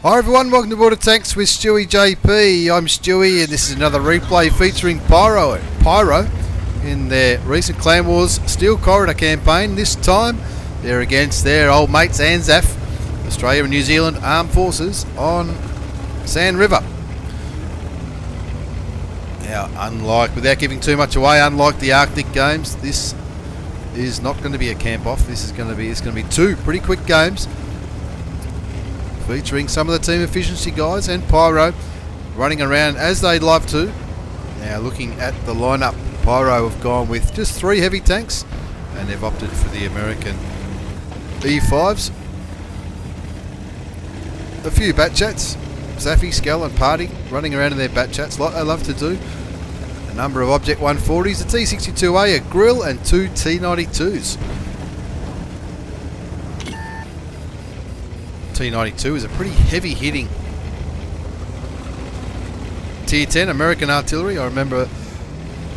Hi everyone, welcome to Border Tanks with stewiejp. I'm Stewie and this is another replay featuring PYRO in their recent Clan Wars Steel Corridor campaign. This time they're against their old mates ANZAF, Australia and New Zealand Armed Forces on Sand River. Now, without giving too much away, unlike the Arctic games, this is not going to be a camp off. It's going to be two pretty quick games, featuring some of the team efficiency guys and PYRO running around as they'd love to. Now looking at the lineup, PYRO have gone with just 3 heavy tanks and they've opted for the American E5s. A few Batchats, Zaffy, Skell and Party running around in their Batchats like they love to do. A number of Object 140s, a T62A, a Grill and 2 T92s. T92 is a pretty heavy hitting Tier 10 American artillery. I remember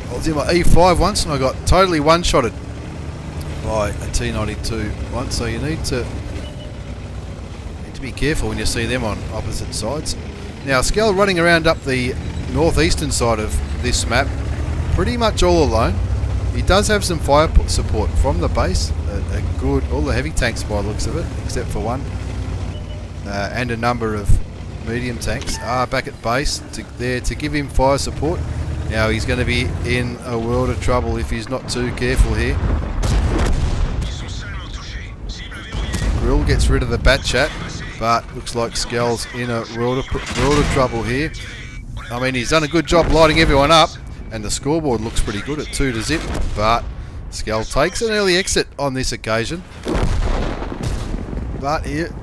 I was in my E5 once and I got totally one-shotted by a T92 once, so you need to be careful when you see them on opposite sides. Now Skell running around up the northeastern side of this map pretty much all alone. He does have some fire support from the base, all the heavy tanks by the looks of it, except for one. And a number of medium tanks are back at base there to give him fire support. Now he's going to be in a world of trouble if he's not too careful here. Grill gets rid of the Batchat, but looks like Skell's in a world of trouble here. I mean, he's done a good job lighting everyone up, and the scoreboard looks pretty good at 2-0, but Skell takes an early exit on this occasion. But here,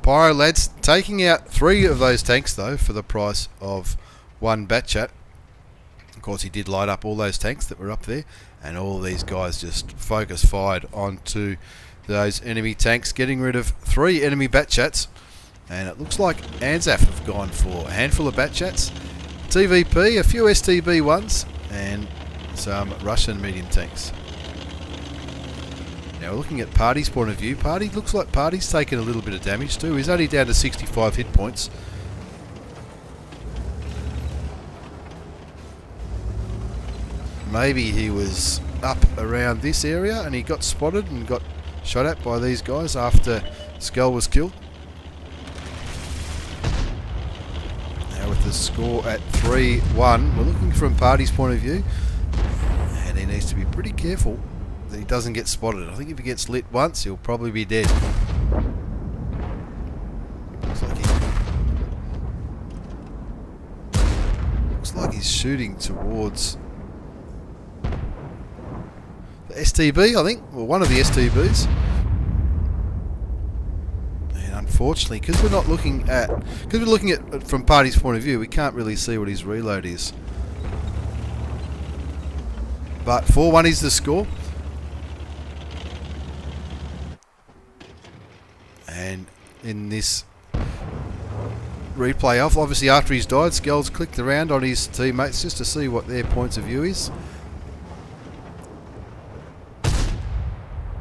PYRO lads taking out 3 of those tanks though for the price of 1 Batchat. Of course he did light up all those tanks that were up there, and all of these guys just focus fired onto those enemy tanks, getting rid of 3 enemy Batchats. And it looks like ANZAF have gone for a handful of Batchats, TVP, a few STB ones and some Russian medium tanks. Now looking at Party's point of view, looks like Party's taken a little bit of damage too. He's only down to 65 hit points. Maybe he was up around this area and he got spotted and got shot at by these guys after Skell was killed. Now with the score at 3-1, we're looking from Party's point of view, and he needs to be pretty careful that he doesn't get spotted. I think if he gets lit once, he'll probably be dead. Looks like he's shooting towards the STB, I think, or one of the STBs. And unfortunately, because we're looking at it from Party's point of view, we can't really see what his reload is. But 4-1 is the score. And in this replay off, obviously after he's died, Skell's clicked around on his teammates just to see what their points of view is.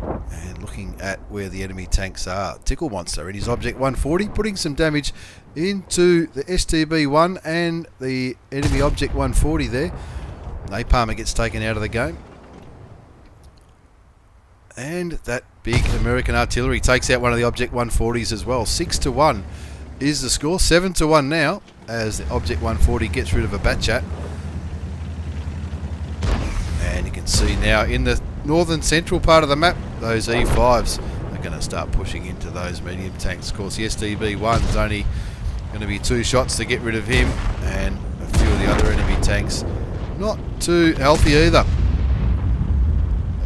And looking at where the enemy tanks are. Tickle Monster in his Object 140, putting some damage into the STB-1 and the enemy Object 140 there. Napalmer gets taken out of the game. And that big American artillery takes out one of the Object 140s as well. 6-1 is the score. 7-1 now as the Object 140 gets rid of a Batchat. And you can see now in the northern central part of the map, those E5s are going to start pushing into those medium tanks. Of course, the STB-1's only going to be 2 shots to get rid of him, and a few of the other enemy tanks not too healthy either.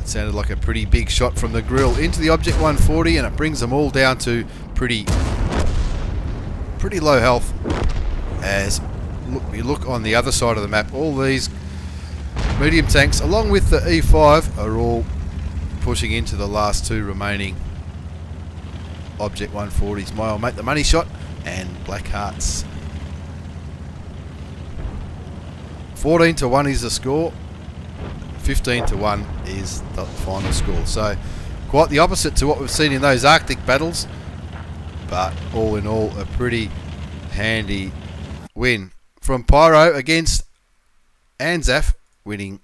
Sounded like a pretty big shot from the Grill into the Object 140, and it brings them all down to pretty low health. As we look on the other side of the map, all these medium tanks along with the E5 are all pushing into the last 2 remaining Object 140s. My old mate the Money Shot and Black Hearts. 14-1 is the score. 15-1 is the final score. So quite the opposite to what we've seen in those Arctic battles. but all in all, a pretty handy win from PYRO against ANZAF, winning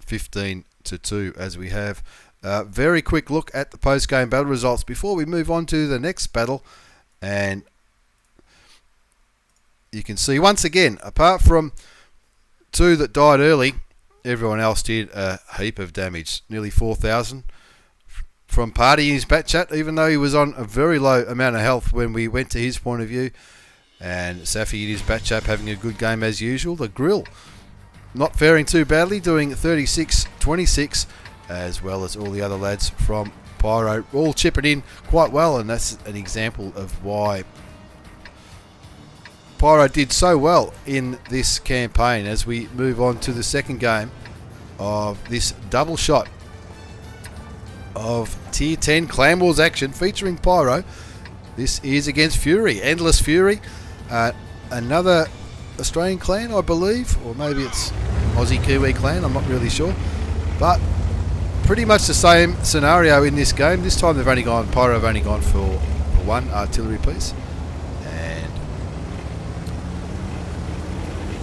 15-2 as we have. Very quick look at the post-game battle results before we move on to the next battle. And you can see once again, apart from 2 that died early, everyone else did a heap of damage. Nearly 4,000 from Party in his bat chat, even though he was on a very low amount of health when we went to his point of view. And Safi in his bat chat having a good game as usual. The Grill not faring too badly, doing 36-26, as well as all the other lads from PYRO all chipping in quite well, and that's an example of why PYRO did so well in this campaign. As we move on to the second game of this double shot of Tier 10 Clan Wars action featuring PYRO. This is against Fury, Endless Fury, another Australian clan, I believe, or maybe it's Aussie Kiwi clan, I'm not really sure, but pretty much the same scenario in this game. This time they've only gone, PYRO have only gone for one artillery piece,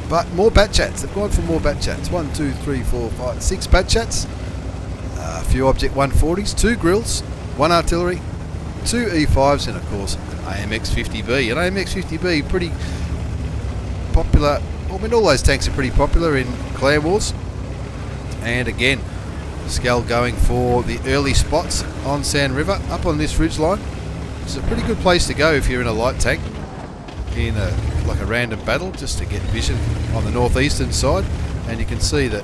but more bat chats. They've gone for more bat chats. 1, 2, 3, 4, 5, 6 bat chats. A few Object 140s, 2 grills, 1 artillery, 2 E5s, and of course an AMX-50B. An AMX-50B pretty popular. I mean, all those tanks are pretty popular in Clan Wars. And again, Skell going for the early spots on Sand River, up on this ridge line. It's a pretty good place to go if you're in a light tank in like a random battle, just to get vision on the northeastern side. And you can see that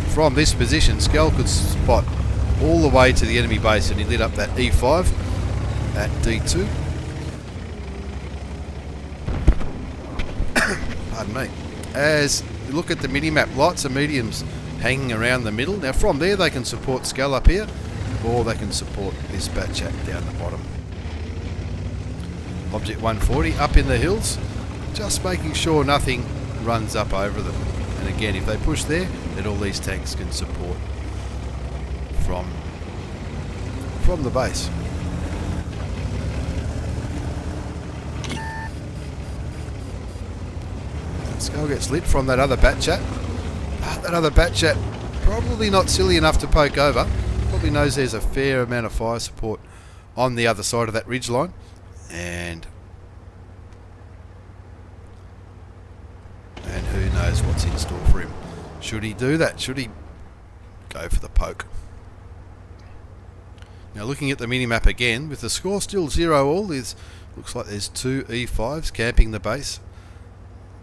from this position, Skell could spot all the way to the enemy base, and he lit up that E5 at D2. Pardon me. As you look at the mini-map, lights and mediums hanging around the middle. Now from there they can support Skell up here, or they can support this bat chat down the bottom. Object 140 up in the hills, just making sure nothing runs up over them. And again, if they push there, then all these tanks can support from the base. And Skull gets lit from that other bat chat. That other bat chat probably not silly enough to poke over. Probably knows there's a fair amount of fire support on the other side of that ridge line. And who knows what's in store for him. Should he do that? Should he go for the poke? Now looking at the mini-map again, with the score still 0-all, looks like there's 2 E5s camping the base.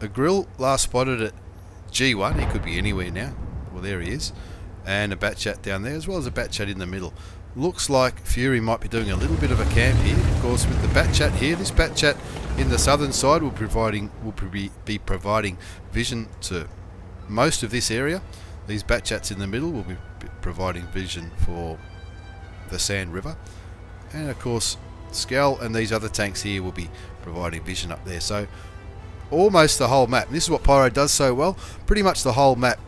A grill last spotted at G1, he could be anywhere now. Well, there he is. And a bat chat down there, as well as a bat chat in the middle. Looks like Fury might be doing a little bit of a camp here. Of course, with the bat chat here, this bat chat in the southern side will be providing vision to most of this area. These bat chats in the middle will be providing vision for the Sand River. And of course, Skell and these other tanks here will be providing vision up there. So almost the whole map. This is what PYRO does so well. Pretty much the whole map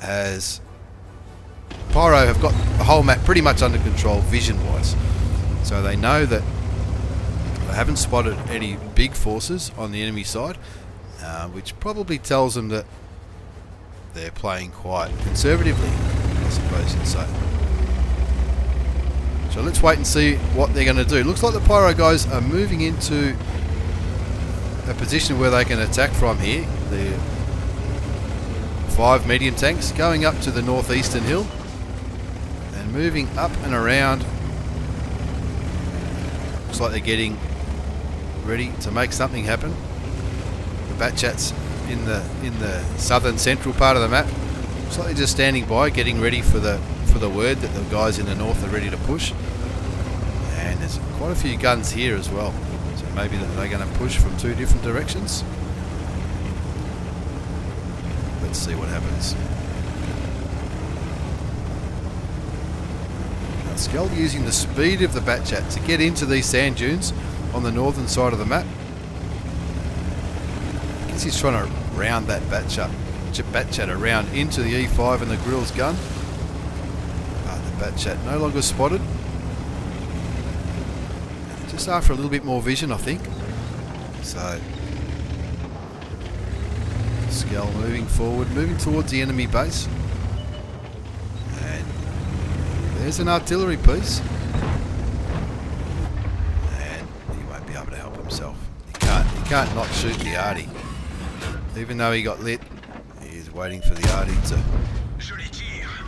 has... PYRO have got the whole map pretty much under control vision-wise. So they know that they haven't spotted any big forces on the enemy side, which probably tells them that they're playing quite conservatively, I suppose you'd say. So let's wait and see what they're going to do. Looks like the PYRO guys are moving into a position where they can attack from here. The 5 medium tanks going up to the northeastern hill and moving up and around. Looks like they're getting ready to make something happen. The bat chats in the southern central part of the map. Looks like they're just standing by, getting ready for the word that the guys in the north are ready to push. And there's quite a few guns here as well. So maybe they're going to push from 2 different directions. Let's see what happens. Now, Skell using the speed of the bat chat to get into these sand dunes on the northern side of the map. I guess he's trying to round that bat chat around into the E5 and the grill's gun. But the bat chat no longer spotted. Just after a little bit more vision, I think. So, Skell moving forward, moving towards the enemy base. And there's an artillery piece. And he won't be able to help himself. He can't not shoot the arty. Even though he got lit, he's waiting for the arty to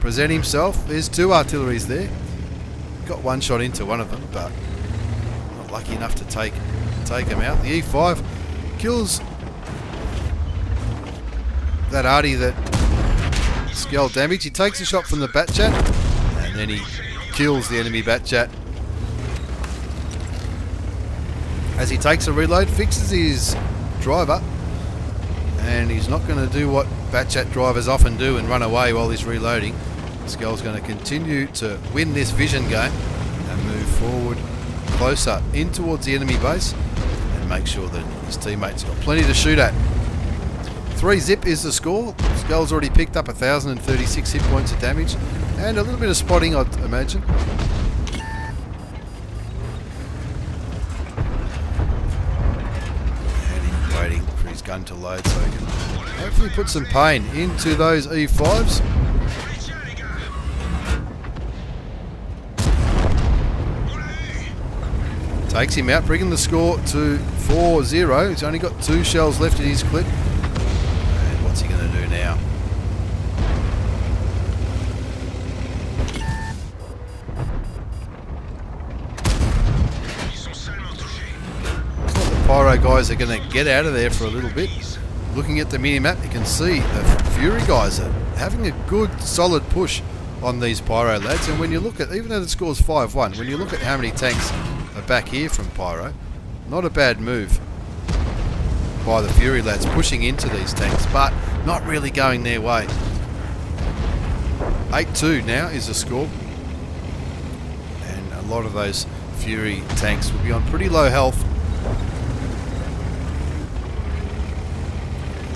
present himself. There's two artilleries there. Got one shot into one of them, but not lucky enough to take him out. The E5 kills that arty that Skell damage. He takes a shot from the Batchat, and then he kills the enemy Batchat. As he takes a reload, fixes his driver, and he's not going to do what Batchat drivers often do and run away while he's reloading. Skell's going to continue to win this vision game and move forward closer in towards the enemy base and make sure that his teammates got plenty to shoot at. 3-zip is the score. Skell's already picked up 1,036 hit points of damage and a little bit of spotting, I'd imagine. And he's waiting for his gun to load so he can hopefully put some pain into those E5s. Takes him out, bringing the score to 4-0. He's only got 2 shells left in his clip. And what's he going to do now? Looks like the Pyro guys are going to get out of there for a little bit. Looking at the mini-map, you can see the Fury guys are having a good, solid push on these Pyro lads. And when you look at, even though the score's 5-1, when you look at how many tanks are back here from Pyro, not a bad move by the Fury lads pushing into these tanks, but not really going their way. 8-2 now is the score, and a lot of those Fury tanks will be on pretty low health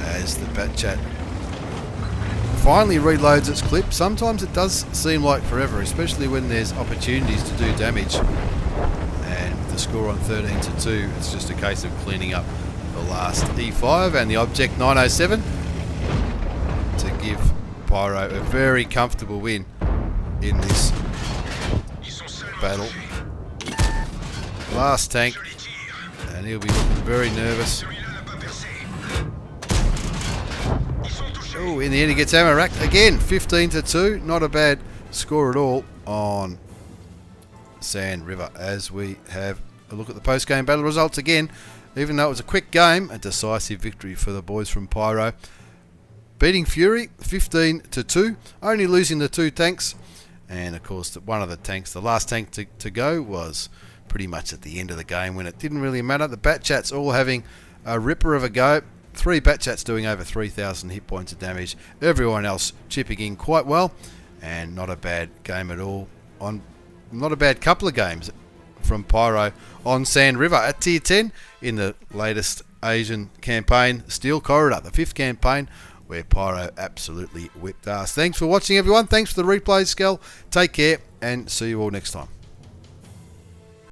as the Batchat finally reloads its clip. Sometimes it does seem like forever, especially when there's opportunities to do damage. And with the score on 13-2, it's just a case of cleaning up the last E5 and the Object 907 to give Pyro a very comfortable win in this battle. Last tank, and he'll be looking very nervous. Oh, in the end he gets ammo racked again. 15-2, not a bad score at all on Sand River. As we have a look at the post-game battle results again, even though it was a quick game, a decisive victory for the boys from Pyro, beating Fury 15-2, only losing the 2 tanks, and of course one of the tanks, the last tank to go, was pretty much at the end of the game when it didn't really matter. The Batchats all having a ripper of a go. 3 Batchats doing over 3,000 hit points of damage. Everyone else chipping in quite well, and not a bad game at all. Not a bad couple of games from Pyro on Sand River at Tier 10 in the latest Asian campaign, Steel Corridor, the 5th campaign, where Pyro absolutely whipped ass. Thanks for watching, everyone. Thanks for the replays, Skell. Take care, and see you all next time.